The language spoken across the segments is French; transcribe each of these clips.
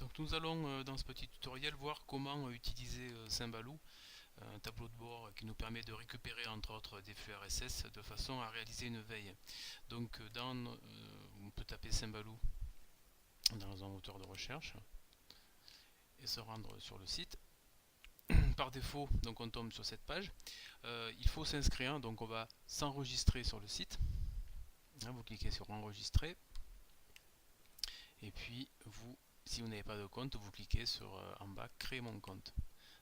Donc nous allons dans ce petit tutoriel voir comment utiliser Symbaloo, un tableau de bord qui nous permet de récupérer entre autres des flux RSS de façon à réaliser une veille. Donc on peut taper Symbaloo dans un moteur de recherche et se rendre sur le site. Par défaut, donc on tombe sur cette page. Il faut s'inscrire, donc on va s'enregistrer sur le site. Vous cliquez sur enregistrer et puis si vous n'avez pas de compte, vous cliquez sur en bas créer mon compte.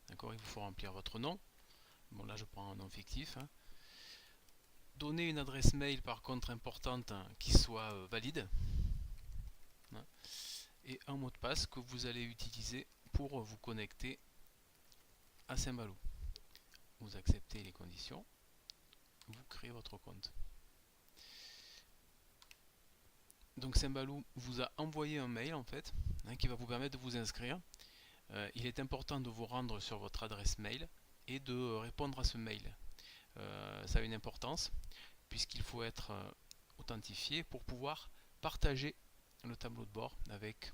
D'accord, il vous faut remplir votre nom. Bon, là je prends un nom fictif. Donner une adresse mail par contre importante qui soit valide. Et un mot de passe que vous allez utiliser pour vous connecter à Symbaloo. Vous acceptez les conditions, vous créez votre compte. Donc Symbaloo vous a envoyé un mail en fait, qui va vous permettre de vous inscrire. Il est important de vous rendre sur votre adresse mail et de répondre à ce mail. Ça a une importance puisqu'il faut être authentifié pour pouvoir partager le tableau de bord avec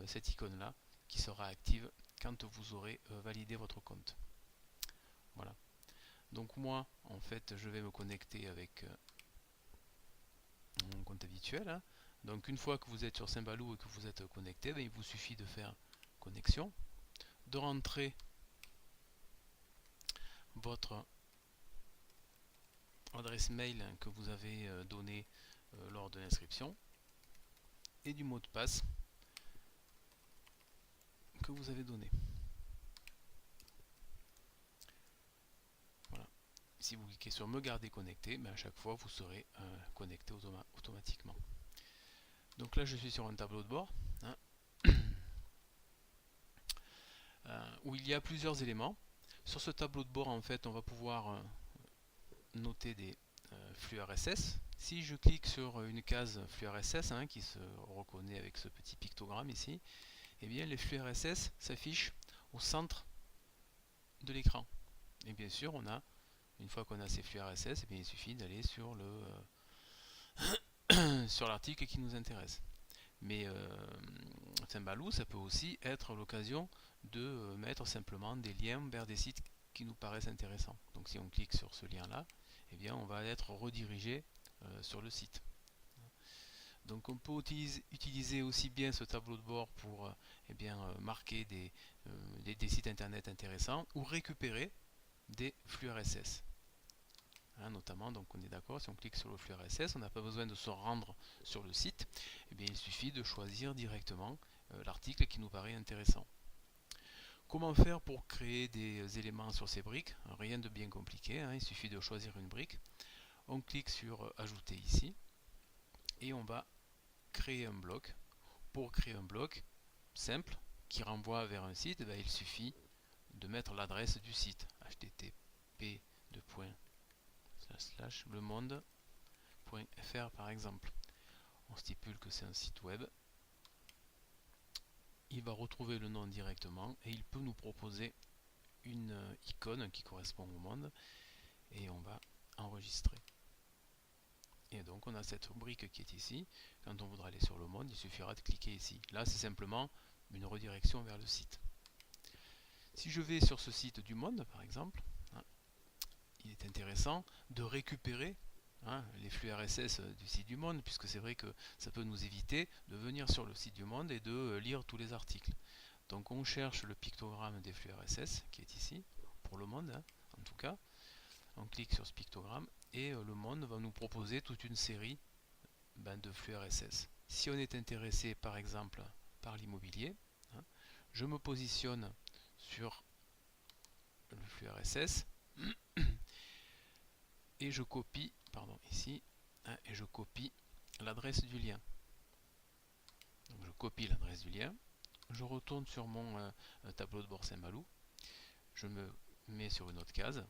cette icône là qui sera active quand vous aurez validé votre compte. Voilà. Donc moi en fait je vais me connecter avec mon compte habituel. Donc une fois que vous êtes sur Symbaloo et que vous êtes connecté, il vous suffit de faire connexion, de rentrer votre adresse mail que vous avez donnée lors de l'inscription et du mot de passe que vous avez donné. Voilà. Si vous cliquez sur me garder connecté, à chaque fois vous serez connecté automatiquement. Donc là je suis sur un tableau de bord où il y a plusieurs éléments. Sur ce tableau de bord en fait on va pouvoir noter des flux RSS. Si je clique sur une case flux RSS qui se reconnaît avec ce petit pictogramme ici, et bien les flux RSS s'affichent au centre de l'écran. Et bien sûr, une fois qu'on a ces flux RSS, il suffit d'aller sur sur l'article qui nous intéresse. Mais Symbaloo, ça peut aussi être l'occasion de mettre simplement des liens vers des sites qui nous paraissent intéressants. Donc si on clique sur ce lien-là, eh bien on va être redirigé sur le site. Donc on peut utiliser aussi bien ce tableau de bord pour marquer des sites internet intéressants ou récupérer des flux RSS. Notamment, donc on est d'accord, si on clique sur le flux RSS, on n'a pas besoin de se rendre sur le site, il suffit de choisir directement l'article qui nous paraît intéressant. Comment faire pour créer des éléments sur ces briques? Rien de bien compliqué, il suffit de choisir une brique. On clique sur ajouter ici et on va créer un bloc. Pour créer un bloc simple qui renvoie vers un site, il suffit de mettre l'adresse du site http://lemonde.fr par exemple. On stipule que c'est un site web. Il va retrouver le nom directement et il peut nous proposer une icône qui correspond au monde et on va enregistrer. Et donc on a cette brique qui est ici. Quand on voudra aller sur le monde, il suffira de cliquer ici. Là c'est simplement une redirection vers le site. Si je vais sur ce site du monde par exemple, il est intéressant de récupérer les flux RSS du site du monde, puisque c'est vrai que ça peut nous éviter de venir sur le site du monde et de lire tous les articles. Donc on cherche le pictogramme des flux RSS qui est ici, pour le monde en tout cas. On clique sur ce pictogramme et le monde va nous proposer toute une série de flux RSS. Si on est intéressé par exemple par l'immobilier, je me positionne sur le flux RSS et je copie, ici, et je copie l'adresse du lien. Donc je copie l'adresse du lien, je retourne sur mon tableau de bord Symbaloo, je me mets sur une autre case,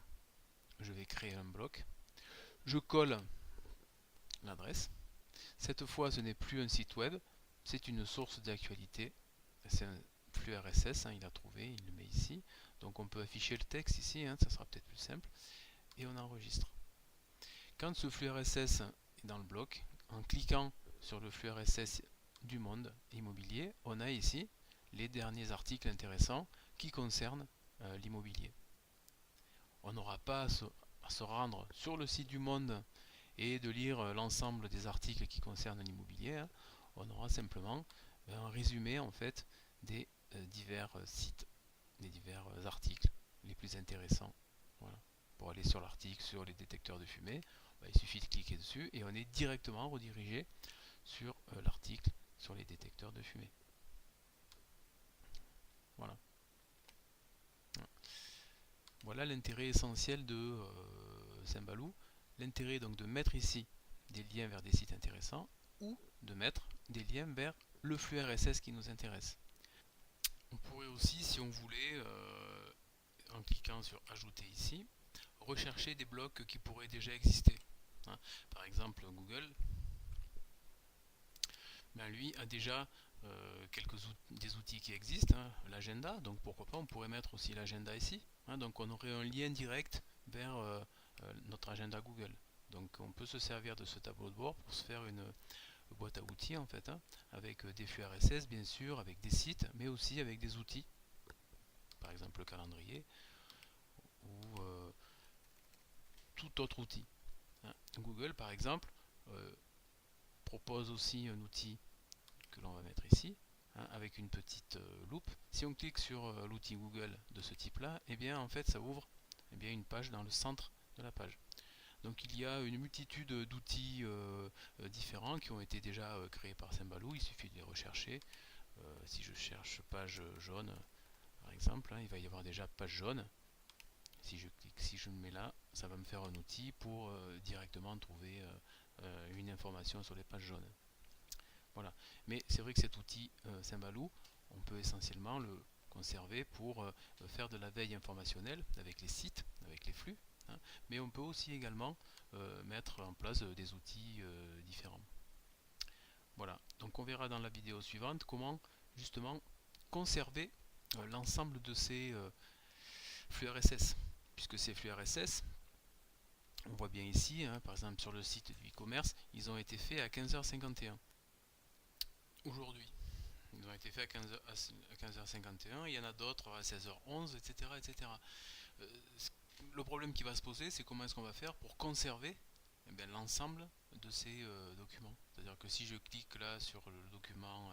je vais créer un bloc, je colle l'adresse. Cette fois, ce n'est plus un site web, c'est une source d'actualité, c'est un flux RSS, il a trouvé, il le met ici. Donc on peut afficher le texte ici, ça sera peut-être plus simple, et on enregistre. Quand ce flux RSS est dans le bloc, en cliquant sur le flux RSS du monde immobilier, on a ici les derniers articles intéressants qui concernent l'immobilier. On n'aura pas à se rendre sur le site du Monde et de lire l'ensemble des articles qui concernent l'immobilier, hein. On aura simplement un résumé en fait des divers sites, des divers articles les plus intéressants. Voilà. Pour aller sur l'article sur les détecteurs de fumée, il suffit de cliquer dessus et on est directement redirigé sur l'article sur les détecteurs de fumée. Voilà. Voilà l'intérêt essentiel de Symbaloo. L'intérêt donc de mettre ici des liens vers des sites intéressants ou de mettre des liens vers le flux RSS qui nous intéresse. On pourrait aussi, si on voulait, en cliquant sur ajouter ici, rechercher des blocs qui pourraient déjà exister. Hein. Par exemple, Google, lui a déjà des outils qui existent, hein, l'agenda, donc pourquoi pas on pourrait mettre aussi l'agenda ici, hein, donc on aurait un lien direct vers notre agenda Google. Donc on peut se servir de ce tableau de bord pour se faire une boîte à outils en fait, hein, avec des flux RSS bien sûr, avec des sites, mais aussi avec des outils, par exemple le calendrier ou tout autre outil. Hein. Google par exemple propose aussi un outil que l'on va mettre ici, hein, avec une petite loupe. Si on clique sur l'outil Google de ce type là, et bien en fait ça ouvre une page dans le centre de la page. Donc il y a une multitude d'outils différents qui ont été déjà créés par Symbaloo, il suffit de les rechercher. Si je cherche page jaune par exemple, hein, il va y avoir déjà page jaune. Si je clique, si je me mets là, ça va me faire un outil pour directement trouver une information sur les pages jaunes. Voilà. Mais c'est vrai que cet outil Symbaloo, on peut essentiellement le conserver pour faire de la veille informationnelle avec les sites, avec les flux, hein. Mais on peut aussi également mettre en place des outils différents. Voilà. Donc on verra dans la vidéo suivante comment justement conserver l'ensemble de ces flux RSS. Puisque ces flux RSS, on voit bien ici, hein, par exemple sur le site du e-commerce, ils ont été faits à 15h51 aujourd'hui. Ils ont été faits à 15h51, il y en a d'autres à 16h11, etc. etc. Euh, le problème qui va se poser, c'est comment est-ce qu'on va faire pour conserver l'ensemble de ces documents. C'est-à-dire que si je clique là sur le document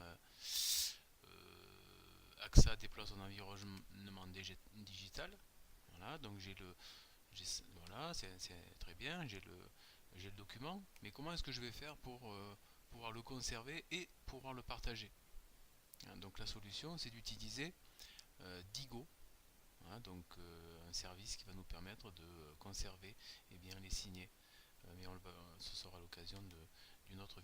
AXA déploie son environnement digital, voilà, donc voilà, c'est très bien, j'ai le document, mais comment est-ce que je vais faire pour pouvoir le conserver et pouvoir le partager? Donc la solution, c'est d'utiliser Digo, hein, donc un service qui va nous permettre de conserver les signets. Mais ce sera l'occasion d'une autre